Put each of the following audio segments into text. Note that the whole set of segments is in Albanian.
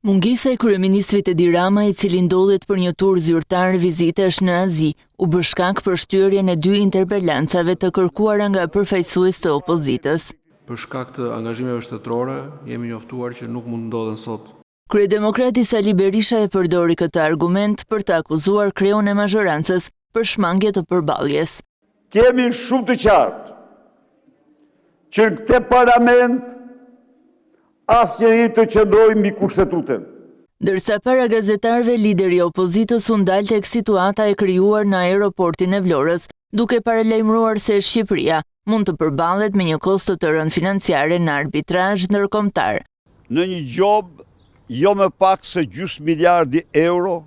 Mungesa e kryeministrit Edi Rama, i cili ndodhet për një tur zyrtar vizitesh në Azi, u bë shkak për shtyrjen e 2 interpelancave të kërkuara nga përfaqësues të opozitës. Për shkak të angazhimeve shtetërore, jemi njoftuar që nuk mund ndodhen sot. Kryedemokrati Sali Berisha e përdori këtë argument për të akuzuar kreun e mazhorancës për shmangje të përballjes. Kemi shumë të qartë që në këtë parlament asnjëri të qëndrojë mbi kushtetutën. Ndërsa para gazetarëve, lideri i opozitës u ndal tek situata e krijuar në aeroportin e Vlorës, duke paralajmëruar se Shqipëria mund të përballet me një kosto të rënd financiare në arbitrazh ndërkombëtar. Në një gjobë jo më pak se gjysmë miliardi euro.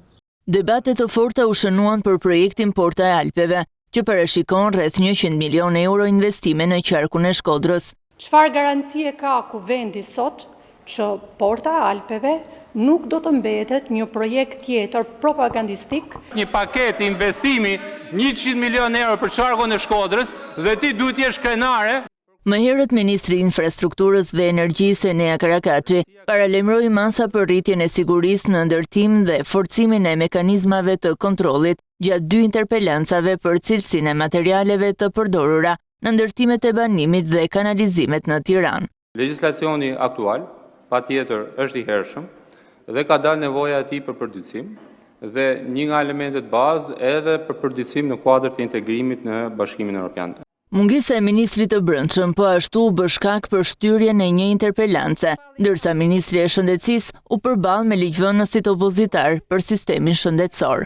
Debate të forta u shënuan për projektin Porta e Alpeve, që parashikon rreth 100 milion euro investime në qarkun e Shkodrës. Çfarë garancie ka kuvendi sot që Porta e Alpeve nuk do të mbetet një projekt tjetër propagandistik? Një paket investimi 100 milion euro për qarkun e Shkodrës dhe ti duhet të jesh krenare. Më herët Ministri i Infrastrukturës dhe Energjisë Enea Karakaçi paralajmëroi masa për rritjen e sigurisë në ndërtim dhe forcimin e mekanizmave të kontrollit gjatë 2 interpelancave për cilësinë e materialeve të përdorura në ndërtimet e banimit dhe kanalizimet në Tiranë. Legjislacioni aktual patjetër është i hershëm dhe ka dalë nevoja e tij për përditësim dhe një nga elementet bazë edhe për përditësim në kuadër të integrimit në Bashkimin Evropian. Mungesa e ministrit të Brendshëm po ashtu u bë shkak për shtyrjen e një interpelance, ndërsa ministri i Shëndetësisë u përball me ligjvënësit opozitar për sistemin shëndetësor.